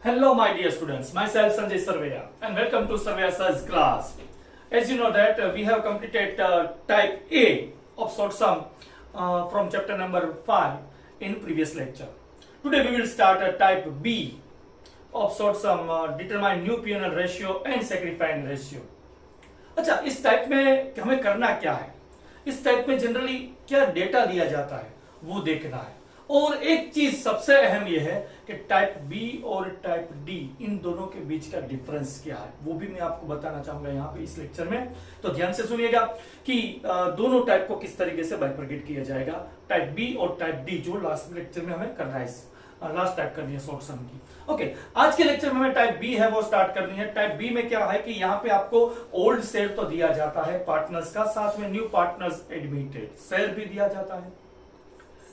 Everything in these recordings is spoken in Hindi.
Hello, my dear students. Myself Sanjay Sarveya, and welcome to Sarveya Sir's class. As you know that we have completed type A of short sum from chapter number 5 in previous lecture. Today we will start type B of short sum determine new P&L ratio and sacrifice ratio. अच्छा, इस टाइप में हमें करना क्या है? इस टाइप में जनरली क्या डेटा दिया जाता है वो देखना है। और एक चीज सबसे अहम यह है कि टाइप बी और टाइप डी इन दोनों के बीच का डिफरेंस क्या है वो भी मैं आपको बताना चाहूंगा यहाँ पे इस लेक्चर में। तो ध्यान से सुनिएगा कि दोनों टाइप को किस तरीके से बाइफरकेट किया जाएगा, टाइप बी और टाइप डी, जो लास्ट लेक्चर में हमें करना है, लास्ट टाइप करनी है शॉर्ट सम की। ओके, आज के लेक्चर में हमें टाइप बी है वो स्टार्ट करनी है। टाइप बी में क्या है कि यहाँ पे आपको ओल्ड शेयर तो दिया जाता है पार्टनर्स का, साथ में न्यू पार्टनर्स एडमिटेड शेयर भी दिया जाता है,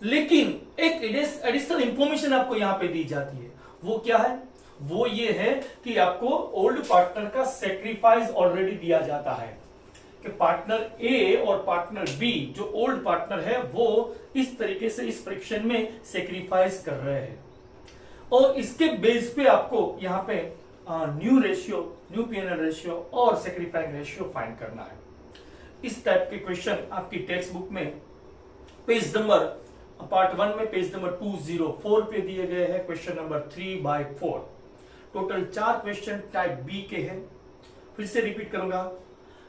लेकिन एक एडिशनल इंफॉर्मेशन आपको यहां पे दी जाती है। वो क्या है? वो ये है कि आपको ओल्ड पार्टनर का सेक्रीफाइस ऑलरेडी दिया जाता है कि पार्टनर ए और पार्टनर बी जो ओल्ड पार्टनर है वो इस तरीके से इस फ्रिक्शन में सेक्रीफाइस कर रहे हैं, और इसके बेस पे आपको यहां पे new ratio, new P&L ratio और सेक्रीफाइस रेशियो फाइंड करना है। इस टाइप के क्वेश्चन आपकी टेक्स्ट बुक में पेज नंबर पार्ट 1 में पेज नंबर 204 पे दिए गए हैं, question number 3/4। Total 4 question type B के हैं। फिर से रिपीट करूंगा,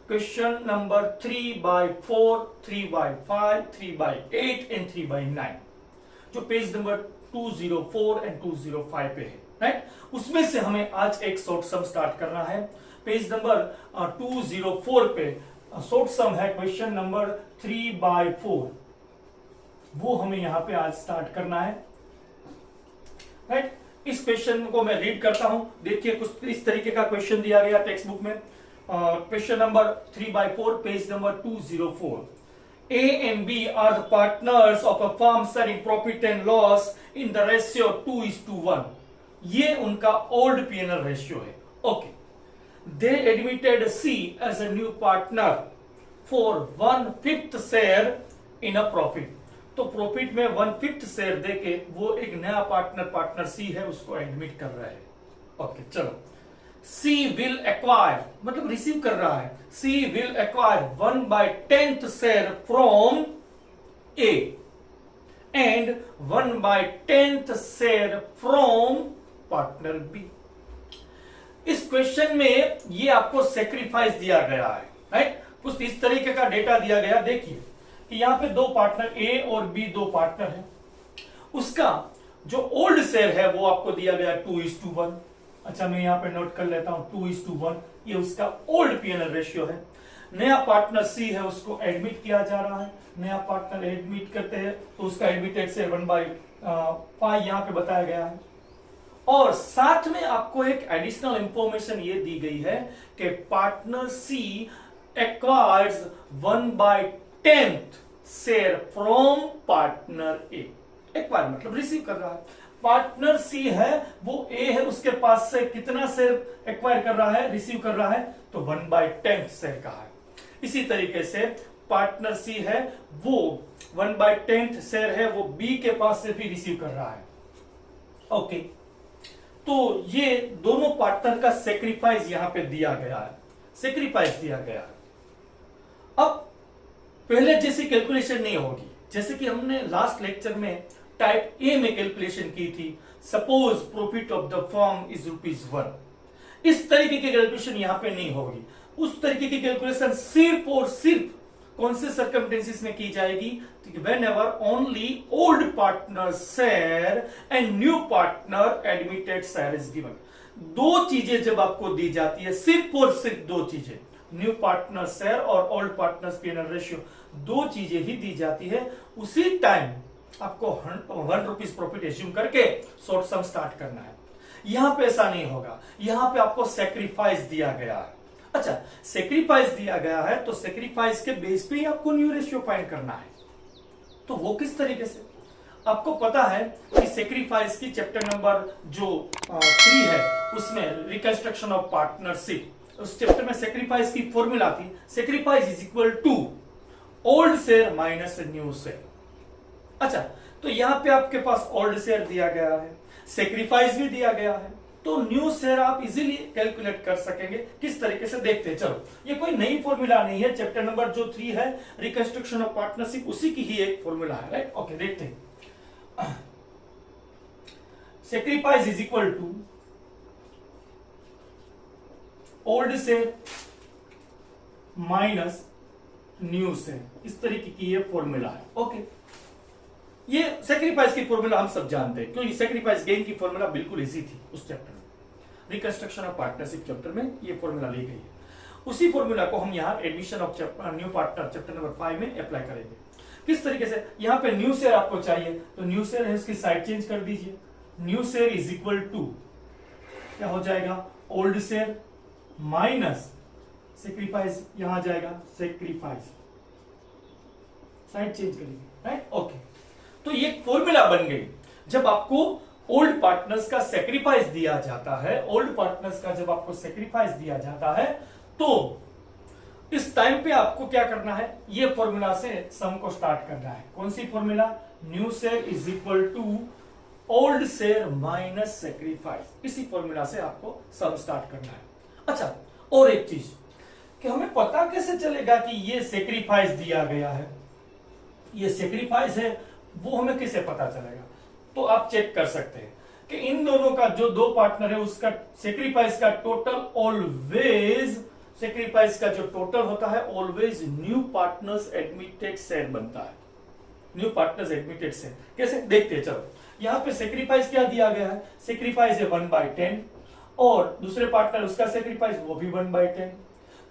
क्वेश्चन नंबर 3/4, 3/5, 3/8 एंड 3/9 जो पेज नंबर 204 एंड 205 पे है, राइट। उसमें से हमें आज एक शॉर्ट सम स्टार्ट करना है। पेज नंबर 204 पे शॉर्ट सम है क्वेश्चन नंबर 3/4, वो हमें यहां पे आज स्टार्ट करना है, राइट। इस क्वेश्चन को मैं रीड करता हूं, देखिए कुछ इस तरीके का क्वेश्चन दिया गया टेक्स्ट बुक में। Question number 3/4 page number 204। A and B are the partners of a firm sharing profit and loss in the ratio 2:1। ये उनका ओल्ड P&L रेशियो है। Okay, they admitted C as a new partner for 1/5 share in a profit। तो प्रॉफिट में 1/5 शेयर देके वो एक नया पार्टनर सी है उसको एडमिट कर रहा है। ओके, चलो, सी विल एक्वायर मतलब रिसीव कर रहा है, C will acquire 1/10 share from A and 1/10 share from partner B. इस क्वेश्चन में ये आपको सेक्रीफाइस दिया गया है, राइट। कुछ इस तरीके का डेटा दिया गया, देखिए कि यहां पे दो पार्टनर ए और बी दो पार्टनर हैं, उसका जो ओल्ड शेयर है वो आपको दिया गया 2:1। अच्छा, मैं यहां पे नोट कर लेता हूं 2:1, ये उसका ओल्ड P&L रेशियो है। नया पार्टनर सी है उसको एडमिट किया जा रहा है, नया पार्टनर एडमिट करते हैं तो उसका एडमिटेड शेयर 1/5 यहां पे बताया गया है। और साथ में आपको एक एडिशनल इंफॉर्मेशन ये दी गई है कि partner C acquires 1/10 share from partner A. Acquire मतलब रिसीव कर रहा है। पार्टनर सी है वो ए है, उसके पास से कितना शेयर एक्वायर कर रहा है, रिसीव कर रहा है, तो 1/10 शेयर का है। इसी तरीके से पार्टनर सी है वो 1/10 शेयर है वो बी के पास से भी रिसीव कर रहा है। ओके, तो ये दोनों पार्टनर का सेक्रीफाइस यहां पे दिया गया है, सेक्रीफाइस दिया गया है। अब पहले जैसी कैलकुलेशन नहीं होगी, जैसे कि हमने लास्ट लेक्चर में टाइप ए में कैलकुलेशन की थी। Suppose profit of the firm is ₹1। इस तरीके की कैलकुलेशन यहां पे नहीं होगी। उस तरीके की कैलकुलेशन सिर्फ और सिर्फ कौन से सर्कमस्टेंसेस में की जाएगी? Whenever only old partner share and new partner admitted share is given. दो चीजें जब आपको दी जाती है, सिर्फ और सिर्फ दो चीजें, न्यू पार्टनर शेयर और ओल्ड पार्टनर P&L रेशियो, दो चीजें ही दी जाती है, उसी टाइम आपको 1 रुपीज प्रॉफिट एज्यूम करके शॉर्ट सम स्टार्ट करना है। यहां पे ऐसा नहीं होगा, यहां पे आपको सेक्रीफाइस दिया गया है। अच्छा, सेक्रीफाइस दिया गया है तो सेक्रीफाइस के बेस पे ही आपको न्यू रेशियो फाइंड करना है। तो वो किस तरीके से? आपको पता है कि सेक्रीफाइस की चैप्टर नंबर जो 3 है उसमें रिकंस्ट्रक्शन ऑफ पार्टनरशिप, उस चैप्टर में सेक्रीफाइस की फॉर्मूला थी, sacrifice is equal to old share minus new share. अच्छा, तो यहां पे आपके पास ओल्ड शेयर दिया गया है, सेक्रीफाइस भी दिया गया है, तो न्यू शेयर आप इजीली कैलकुलेट कर सकेंगे। किस तरीके से देखते हैं, चलो ये कोई नई फॉर्मूला नहीं है, चैप्टर नंबर जो 3 है रिकंस्ट्रक्शन ऑफ पार्टनरशिप उसी की ही एक फॉर्मूला है, राइट। ओके, देखते हैं। Sacrifice is equal to old share minus new share, इस तरीके की ये फॉर्मूला है। ओके, ये सेक्रीफाइस की फॉर्मूला हम सब जानते हैं, क्योंकि सेक्रीफाइस गेन की फॉर्मूला बिल्कुल इजी थी उस चैप्टर में। रिकंस्ट्रक्शन ऑफ पार्टनरशिप चैप्टर में ये फॉर्मूला ली गई है। उसी फॉर्मूला को हम यहाँ admission of new partner chapter number 5 में अप्लाई करेंगे। किस तरीके से, यहाँ पे न्यू शेयर आपको चाहिए तो न्यू शेयर है उसकी साइड चेंज कर दीजिए। New share is equal to क्या हो जाएगा, ओल्ड शेयर माइनस सेक्रीफाइस, यहां जाएगा सेक्रीफाइस, साइड चेंज करेंगे, राइट। ओके, तो ये फॉर्मूला बन गई। जब आपको ओल्ड पार्टनर्स का सेक्रीफाइस दिया जाता है, ओल्ड पार्टनर्स का जब आपको सेक्रीफाइस दिया जाता है, तो इस टाइम पे आपको क्या करना है, ये फॉर्मूला से सम को स्टार्ट करना है। कौन सी formula, new share is equal to old share minus sacrifice, इसी फॉर्मूला से आपको सम स्टार्ट करना है। अच्छा, और एक चीज कि हमें पता कैसे चलेगा कि ये सेक्रीफाइस दिया गया है, ये सेक्रीफाइस है, वो हमें कैसे पता चलेगा। तो आप चेक कर सकते हैं कि इन दोनों का जो दो पार्टनर है उसका सेक्रीफाइस का टोटल ऑलवेज, सेक्रीफाइस का जो टोटल होता है always new partners admitted share बनता है। न्यू पार्टनर्स एडमिटेड शेयर कैसे देखते हैं, चलो यहां पे सेक्रीफाइस क्या दिया गया है, सेक्रीफाइस है 1/10 और दूसरे पार्टनर उसका सेक्रीफाइस वो भी 1/10।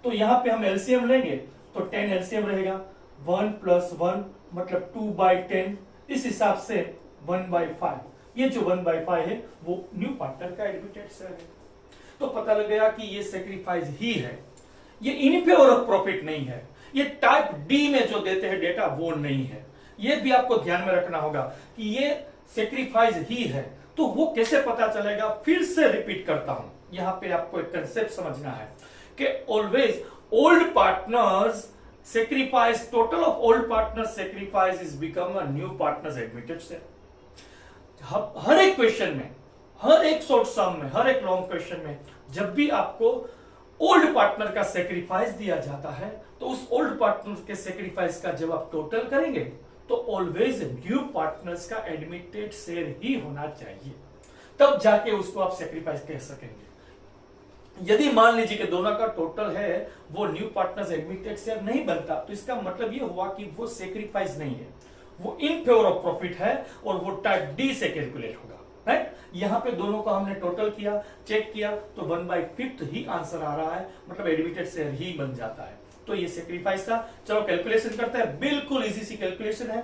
तो यहां पे हम एलसीएम लेंगे तो 10 एलसीएम रहेगा, 1 + 1 मतलब 2/10, इस हिसाब से 1/5। ये जो 1/5 है वो न्यू पार्टनर का एडमिटेड शेयर है। तो पता लग गया कि ये सेक्रीफाइस ही है, ये इन फेवर ऑफ प्रॉफिट नहीं है, ये टाइप डी में जो देते हैं डेटा वो नहीं है। ये भी आपको ध्यान में रखना होगा कि ये सेक्रीफाइस ही है। तो वो कैसे पता चलेगा, फिर से रिपीट करता हूं, यहां पे आपको एक कंसेप्ट समझना है कि always old partners sacrifice, total of old partners sacrifice is become a new partners admitted से। हर एक क्वेश्चन में, हर एक शॉर्ट सम में, हर एक लॉन्ग क्वेश्चन में जब भी आपको ओल्ड पार्टनर का सेक्रीफाइस दिया जाता है तो उस ओल्ड पार्टनर के सेक्रीफाइस का जब आप टोटल करेंगे तो ऑलवेज न्यू पार्टनर्स का एडमिटेड शेयर ही होना चाहिए, तब जाके उसको आप सेक्रीफाइस कह सकेंगे। यदि मान लीजिए कि दोनों का टोटल है वो न्यू पार्टनर्स एडमिटेड शेयर नहीं बनता, तो इसका मतलब ये हुआ कि वो सेक्रीफाइस नहीं है, वो इन फेवर ऑफ प्रॉफिट है और वो टाइप डी से कैलकुलेट होगा, राइट। यहां पे दोनों का हमने टोटल किया, चेक किया तो 1/5 ही आंसर आ रहा है, मतलब एडमिटेड शेयर ही बन जाता है। तो ये सेक्रीफाइस था। चलो कैलकुलेशन करते हैं, बिल्कुल इजी सी कैलकुलेशन है।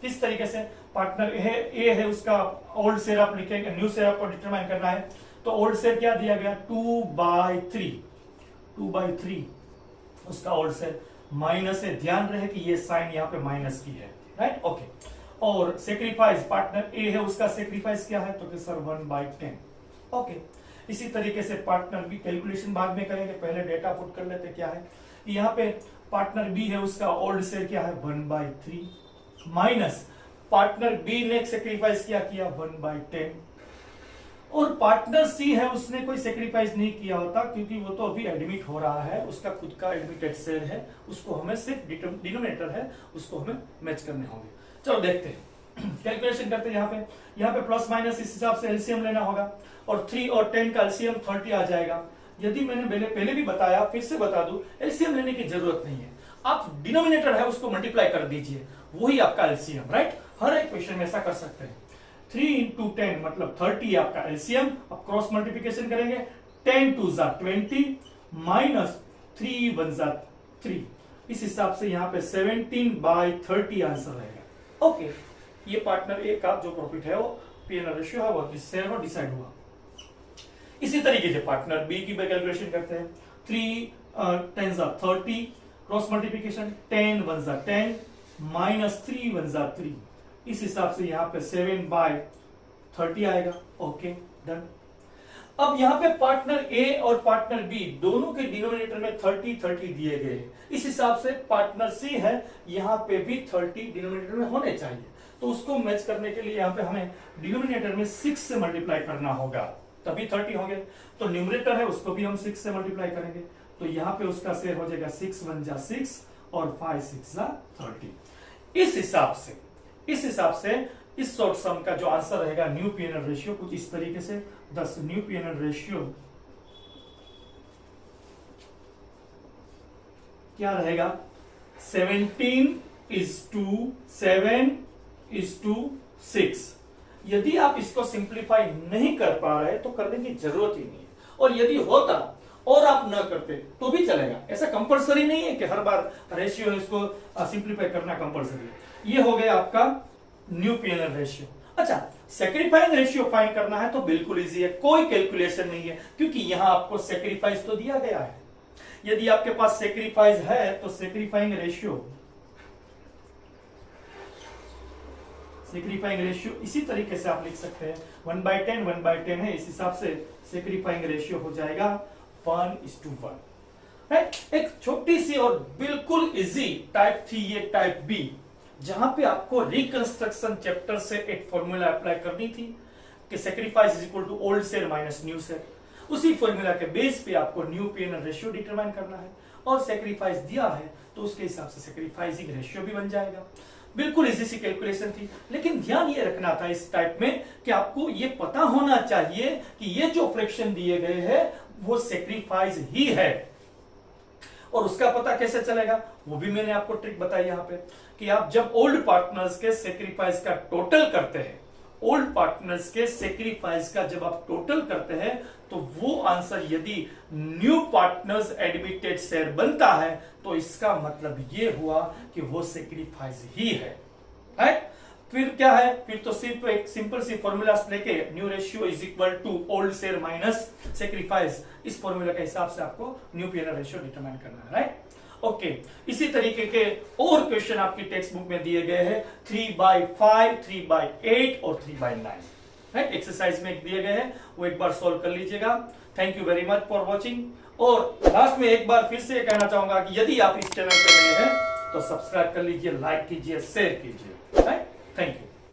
किस तरीके से, पार्टनर ए है उसका ओल्ड शेयर आप लिखेंगे, न्यू शेयर आपको डिटरमाइन करना है। तो ओल्ड शेयर क्या दिया गया, 2/3 उसका ओल्ड शेयर, माइनस है, ध्यान रहे कि ये साइन यहाँ पे माइनस की है, राइट। ओके, और सेक्रीफाइस पार्टनर ए है उसका सेक्रीफाइस क्या है, तो सर 1/10। ओके, इसी तरीके से पार्टनर बी, कैलकुलेशन बाद में करेंगे, पहले डेटा पुट कर लेते क्या है। यहाँ पे पार्टनर बी है उसका ओल्ड शेयर क्या है 1/3 माइनस पार्टनर बी ने सेक्रीफाइस क्या किया 1/10, और पार्टनर सी है उसने कोई सेक्रीफाइस नहीं किया होता क्योंकि वो तो अभी एडमिट हो रहा है, उसका खुद का एडमिटेड शेयर है, उसको हमें सिर्फ डिनोमिनेटर है उसको हमें मैच करने होंगे। चलो देखते हैं, कैलकुलेशन करते हैं। यहाँ पे प्लस माइनस इस हिसाब से एलसीएम लेना होगा और 3 और 10 का एलसीएम 30 आ जाएगा। यदि मैंने पहले भी बताया, फिर से बता दूं, एलसीएम लेने की जरूरत नहीं है, आप डिनोमिनेटर है उसको मल्टीप्लाई कर दीजिए, वही आपका एलसीएम, राइट। हर एक क्वेश्चन में ऐसा कर सकते हैं। 3 × 10 मतलब 30 आपका एलसीएम। अब क्रॉस मल्टीप्लिकेशन करेंगे, 10 × 2 = 20 माइनस 3 × 1 = 3, इस हिसाब से यहाँ पे 17/30 आंसर रहेगा। ओके, ये पार्टनर ए का जो प्रॉफिट है वो पी/एन रेशियो है वो किससे है वो डिसाइड हुआ। इसी तरीके से पार्टनर बी की कैलकुलेशन करते हैं। 3 10 = 30, क्रॉस मल्टीप्लिकेशन 10 × 1 = 10 माइनस 3 × 1 = 3, इस हिसाब से यहाँ पे 7/30 आएगा। Okay, done. अब यहाँ पे पार्टनर ए और पार्टनर बी दोनों के डिनोमिनेटर में 30 दिए गए हैं, इस हिसाब से पार्टनर सी है यहाँ पे भी 30 डिनोमिनेटर में होने चाहिए। तो उसको मैच करने के लिए यहाँ पे हमें डिनोमिनेटर में 6 से मल्टीप्लाई करना होगा। तभी 30 होंगे। तो न्यूमरेटर है उसको भी हम 6 से मल्टीप्लाई करेंगे, तो यहाँ पे उसका शेयर हो जाएगा 6 1 जा 6 और 5 6 जा 30। इस हिसाब से इस शॉर्ट सम का जो आंसर रहेगा न्यू पीएनएल रेशियो कुछ इस तरीके से, दस न्यू पीएनएल रेशियो क्या रहेगा 17:7:6। यदि आप इसको सिंप्लीफाई नहीं कर पा रहे तो करने की जरूरत ही नहीं है, और यदि होता और आप न करते तो भी चलेगा, ऐसा कंपलसरी नहीं है कि हर बार रेशियो इसको सिंप्लीफाई करना कंपलसरी है। ये हो गया आपका न्यू पीएनएल रेशियो। अच्छा, सेक्रीफाइंग रेशियो फाइंड करना है तो बिल्कुल इजी है, कोई कैलकुलेशन नहीं है, क्योंकि यहां आपको सेक्रीफाइस तो दिया गया है। यदि आपके पास सेक्रीफाइस है तो सेक्रीफाइंग रेशियो इसी तरीके से आप लिख सकते हैं 1/10 1/10 है, इस हिसाब से सेक्रीफाइंग रेशियो हो जाएगा 1:1। एक छोटी सी और बिल्कुल इजी टाइप थी ये टाइप बी, जहां पे आपको रिकंस्ट्रक्शन चैप्टर से एक फॉर्मूला अप्लाई करनी थी कि sacrifice is equal to old share minus new share. उसी फॉर्मूला के बेस पे आपको न्यू पीएनएल रेशियो डिटरमाइन करना है, और सेक्रीफाइस दिया है तो उसके हिसाब से सेक्रीफाइसिंग रेशियो भी बन जाएगा। बिल्कुल इजी सी कैलकुलेशन थी, लेकिन ध्यान ये रखना था इस टाइप में कि आपको ये पता होना चाहिए कि ये जो फ्रैक्शन दिए गए हैं वो सेक्रीफाइस ही है। और उसका पता कैसे चलेगा वो भी मैंने आपको ट्रिक बताई यहां पे, कि आप जब ओल्ड पार्टनर्स के सेक्रीफाइस का टोटल करते हैं, ओल्ड पार्टनर्स के सेक्रीफाइस का जब आप टोटल करते हैं तो वो आंसर यदि न्यू पार्टनर्स एडमिटेड शेयर बनता है तो इसका मतलब ये हुआ कि वो सेक्रीफाइस ही है, राइट। फिर क्या है, फिर तो सिर्फ एक सिंपल सी फॉर्मूला लेके new ratio is equal to old share minus sacrifice, इस फॉर्मूला के हिसाब से आपको न्यू पीएनएल रेशियो डिटरमाइन करना है, राइट। ओके, इसी तरीके के और क्वेश्चन आपकी टेक्स्ट बुक में दिए गए हैं 3/5, 3/8 और 3/9, राइट। एक्सरसाइज में दिए गए हैं, वो एक बार सोल्व कर लीजिएगा। Thank you very much for watching. और लास्ट में एक बार फिर से कहना चाहूंगा कि यदि आप इस चैनल पर नए हैं तो सब्सक्राइब कर लीजिए, लाइक कीजिए, शेयर कीजिए, राइट।